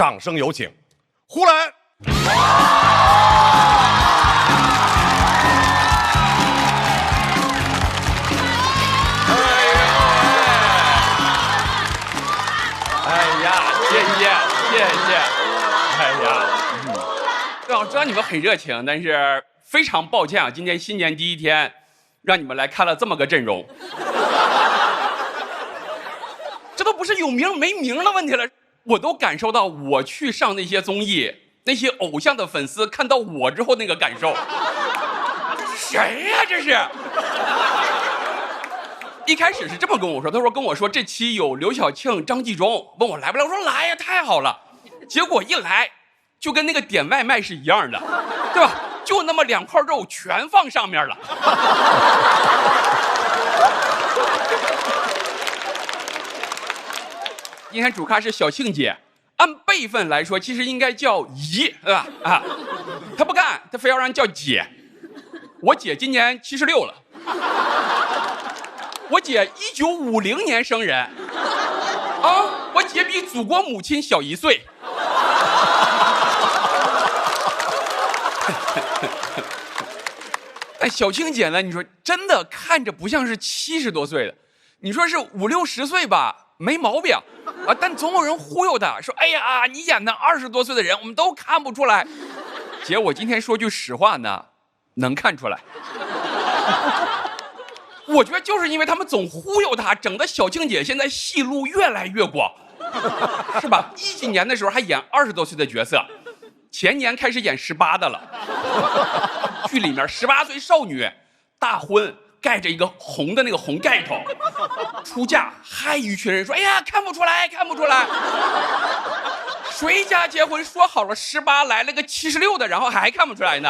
掌声有请呼兰。谢谢。哎呀，我知道你们很热情，但是非常抱歉啊，今天新年第一天，让你们来看了这么个阵容。这都不是有名没名的问题了，我都感受到我去上那些综艺，那些偶像的粉丝看到我之后那个感受。谁呀这是？一开始是这么跟我说，他说跟我说这期有刘晓庆、张纪中，问我来不来，我说来呀，太好了。结果一来，就跟那个点外卖是一样的，对吧？就那么2块肉全放上面了。今天主咖是小庆姐，按辈分来说，其实应该叫姨，对吧？啊，她不干，她非要让叫姐。我姐今年76了。我姐1950年生人，啊，我姐比祖国母亲小1岁。哎，小庆姐呢？你说真的看着不像是70多岁的，你说是50、60岁吧，没毛病啊。但总有人忽悠她说：“哎呀，你演的20多岁的人，我们都看不出来。”姐，我今天说句实话呢，能看出来。我觉得就是因为他们总忽悠她，整的小庆姐现在戏路越来越广，是吧？10几年的时候还演20多岁的角色，前年开始演18的了。剧里面18岁少女大婚，盖着一个红的那个红盖头，出嫁，还一群人说：“哎呀，看不出来，看不出来。”谁家结婚说好了18，来了个76的，然后还看不出来呢？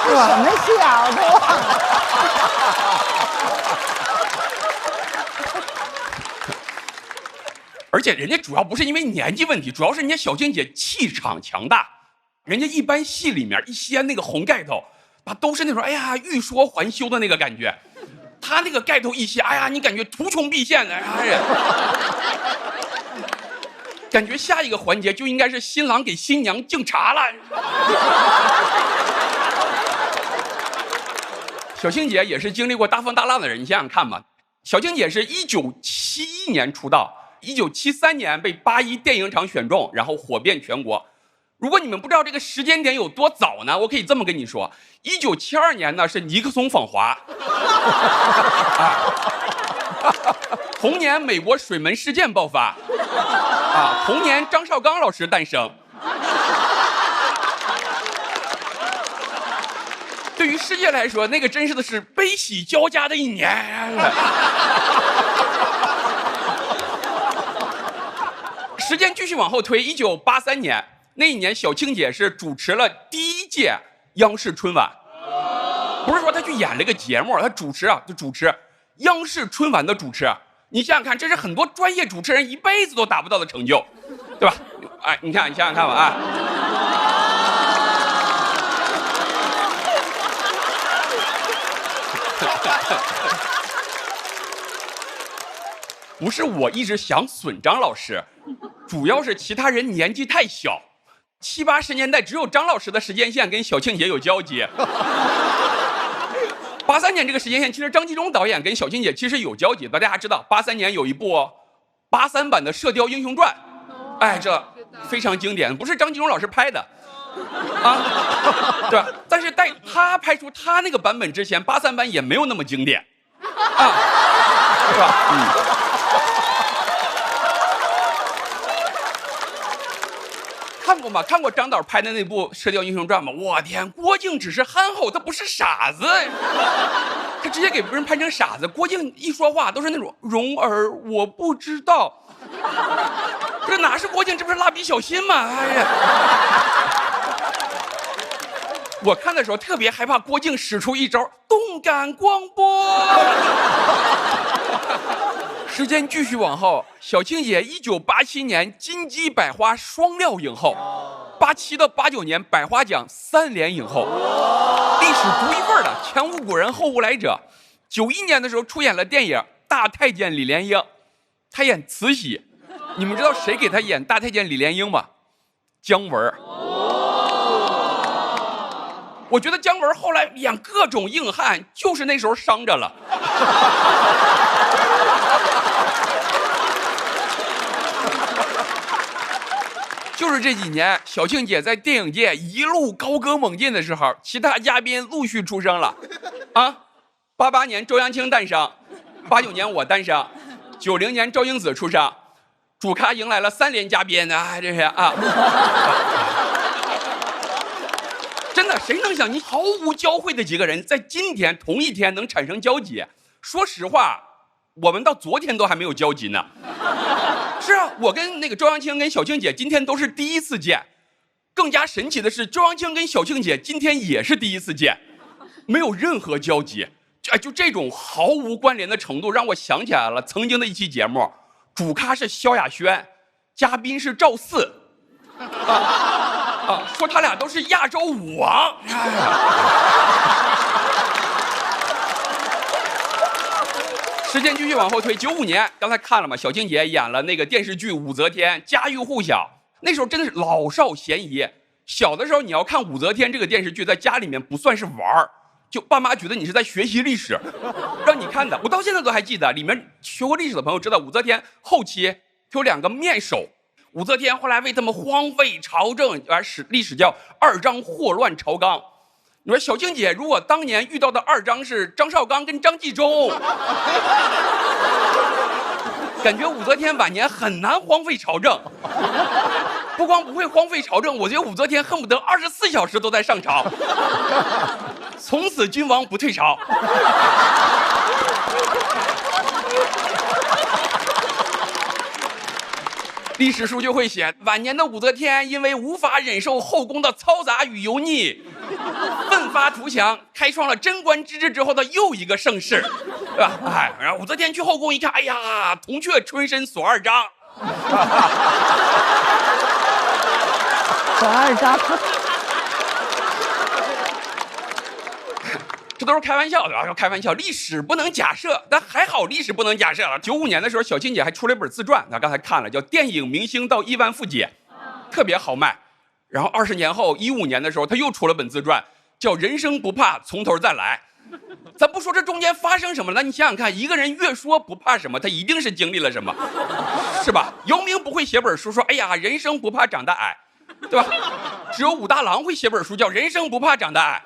我们小子忘了。而且人家主要不是因为年纪问题，主要是人家小庆姐气场强大。人家一般戏里面一掀那个红盖头，都是那种哎呀欲说还休的那个感觉。她那个盖头一掀，哎呀，你感觉图穷匕见的，哎呀，感觉下一个环节就应该是新郎给新娘敬茶了。小庆姐也是经历过大风大浪的人，你想想看吧。小庆姐是1971年出道，1973年被81电影厂选中，然后火遍全国。如果你们不知道这个时间点有多早呢，我可以这么跟你说：1972年呢是尼克松访华，同年美国水门事件爆发，同年张绍刚老师诞生。对于世界来说，那个真是的是悲喜交加的一年。时间继续往后推，1983年那一年，小庆姐是主持了第1届央视春晚，不是说她去演了个节目，她主持央视春晚的主持。你想想看，这是很多专业主持人一辈子都达不到的成就，对吧？哎，你想想看吧，啊。不是我一直想损张老师，主要是其他人年纪太小，70、80年代只有张老师的时间线跟小庆姐有交集。83年这个时间线，其实张纪中导演跟小庆姐其实有交集。大家还知道83年有一部83版的《射雕英雄传》，哎，这非常经典，不是张纪中老师拍的啊，对吧？但是在他拍出他那个版本之前，83版也没有那么经典啊，是吧？看过吗？看过张导拍的那部《射雕英雄传》吗？我天，郭靖只是憨厚，他不是傻子，他直接给别人拍成傻子。郭靖一说话都是那种蓉儿，我不知道，这哪是郭靖，这不是蜡笔小新吗？哎呀！我看的时候特别害怕郭靖使出一招动感光波。时间继续往后，小庆姐1987年金鸡百花双料影后，87到89年百花奖3连影后，历史独一份的，前无古人后无来者。91年的时候出演了电影《大太监李莲英》，她演慈禧，你们知道谁给他演大太监李莲英吗？姜文。我觉得姜文后来演各种硬汉，就是那时候伤着了。就是这几年，小庆姐在电影界一路高歌猛进的时候，其他嘉宾陆续出生了。88年周扬青诞生，89年我诞生，90年赵英子出生，主咖迎来了3连嘉宾啊，这是啊。真的，谁能想你毫无交汇的几个人，在今天同一天能产生交集？说实话，我们到昨天都还没有交集呢。是啊，我跟那个周扬青跟小庆姐今天都是第一次见。更加神奇的是，周扬青跟小庆姐今天也是第一次见，没有任何交集。就这种毫无关联的程度，让我想起来了曾经的一期节目，主咖是萧亚轩，嘉宾是赵四。说他俩都是亚洲舞王。时间继续往后推，95年，刚才看了嘛，小庆姐演了那个电视剧《武则天》，家喻户晓。那时候真的是老少咸宜。小的时候你要看武则天这个电视剧，在家里面不算是玩儿，就爸妈觉得你是在学习历史，让你看的。我到现在都还记得，里面学过历史的朋友知道，武则天后期有2个面首。武则天后来为他们荒废朝政，而历史叫2章祸乱朝纲。你说小庆姐如果当年遇到的2章是张绍刚跟张纪中，感觉武则天晚年很难荒废朝政。不光不会荒废朝政，我觉得武则天恨不得24小时都在上朝。从此君王不退朝。历史书就会写，晚年的武则天因为无法忍受后宫的嘈杂与油腻，奋发图强，开创了贞观之治之后的又一个盛世，对吧？然后武则天去后宫一看，哎呀，铜雀春深锁2章。锁2章。这都是开玩笑的，要开玩笑。历史不能假设，但还好历史不能假设了。95年的时候，小庆姐还出了一本自传，刚才看了，叫《电影明星到亿万富姐》，特别好卖。然后20年后，15年的时候，她又出了本自传，叫《人生不怕，从头再来》。咱不说这中间发生什么了，你想想看，一个人越说不怕什么，他一定是经历了什么，是吧？姚明不会写本书说，哎呀，人生不怕长得矮，对吧？只有武大郎会写本书叫《人生不怕长得矮》。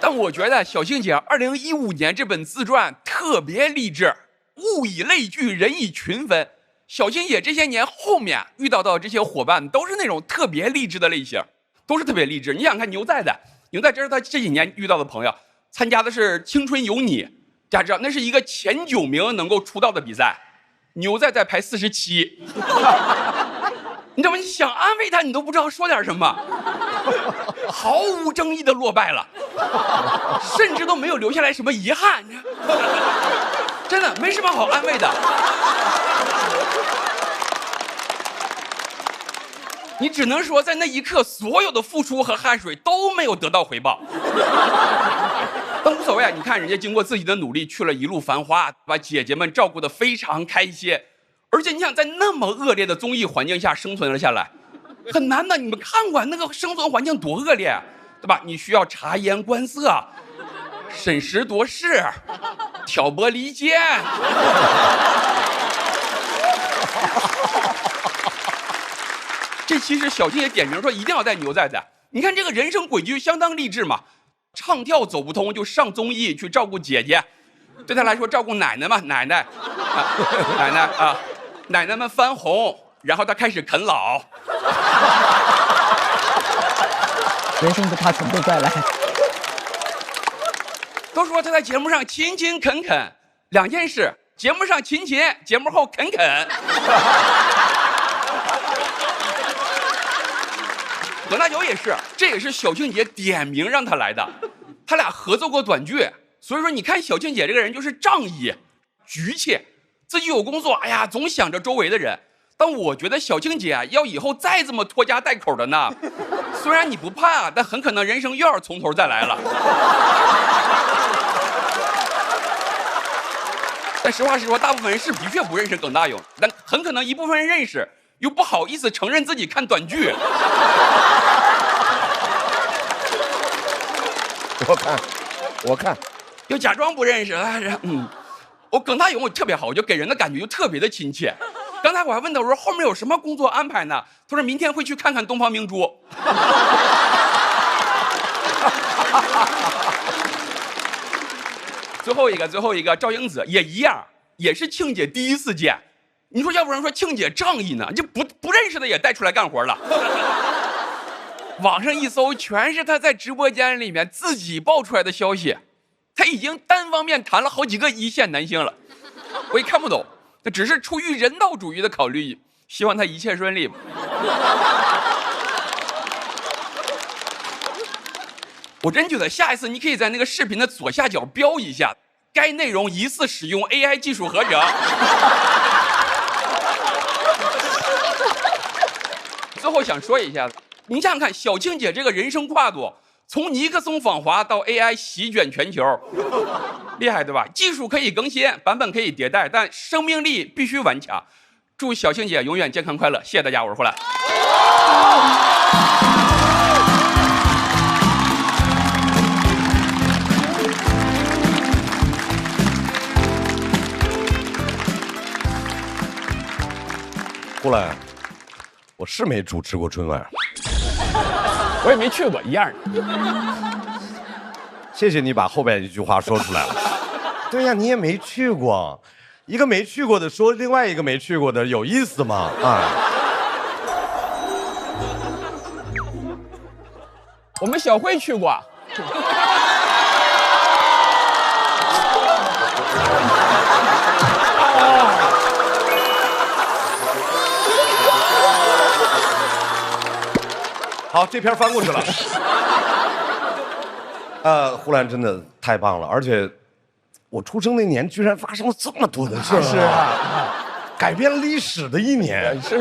但我觉得小庆姐2015年这本自传特别励志，物以类聚，人以群分。小庆姐这些年后面遇到的这些伙伴都是那种特别励志的类型，都是特别励志。你想看牛仔的，牛仔这是他这几年遇到的朋友，参加的是《青春有你》，大家知道那是一个前9名能够出道的比赛，牛仔在排47。你知道吗？你想安慰他，你都不知道说点什么，毫无争议的落败了，甚至都没有留下来什么遗憾，真的没什么好安慰的。你只能说，在那一刻，所有的付出和汗水都没有得到回报。但无所谓啊，你看人家经过自己的努力，去了一路繁华，把姐姐们照顾得非常开心。而且你想在那么恶劣的综艺环境下生存了下来，很难的。你们看过那个生存环境多恶劣，对吧？你需要察言观色，审时度势，挑拨离间。这期是小庆也点名说一定要带牛仔的。你看这个人生轨迹相当励志嘛，唱跳走不通就上综艺去照顾姐姐，对他来说照顾奶奶嘛，奶奶啊。奶奶们翻红，然后他开始啃老。人生不怕从头再来。都说他在节目上勤勤恳恳，2件事：节目上勤勤，节目后恳恳。何大脚也是，这也是小庆姐点名让他来的。他俩合作过短剧，所以说你看小庆姐这个人就是仗义、局气。自己有工作，哎呀，总想着周围的人。但我觉得小庆姐要以后再这么拖家带口的呢，虽然你不怕，但很可能人生又要从头再来了。但实话实说，大部分人是的确不认识耿大勇，但很可能一部分人认识，又不好意思承认自己看短剧。我看，又假装不认识。我耿大勇我特别好，我就给人的感觉就特别的亲切。刚才我还问他，我说后面有什么工作安排呢？他说明天会去看看东方明珠。最后一个赵英子也一样，也是庆姐第一次见。你说要不然说庆姐仗义呢，就不认识的也带出来干活了。网上一搜，全是他在直播间里面自己爆出来的消息，他已经单方面谈了好几个一线男星了。我也看不懂，这只是出于人道主义的考虑，希望他一切顺利吧。我真觉得下一次你可以在那个视频的左下角标一下，该内容疑似使用 AI 技术合成。最后想说一下，你想想看，小庆姐这个人生跨度，从尼克松访华到 AI 席卷全球，厉害对吧？技术可以更新，版本可以迭代，但生命力必须顽强。祝小庆姐永远健康快乐，谢谢大家，我是呼兰。呼兰，我是没主持过春晚，我也没去过，一样的。谢谢你把后边一句话说出来了。对呀，你也没去过，一个没去过的说另外一个没去过的，有意思吗？啊，我们小慧去过。好，这篇翻过去了。呼兰真的太棒了，而且我出生那年居然发生了这么多的事儿，是啊，改变历史的一年。是。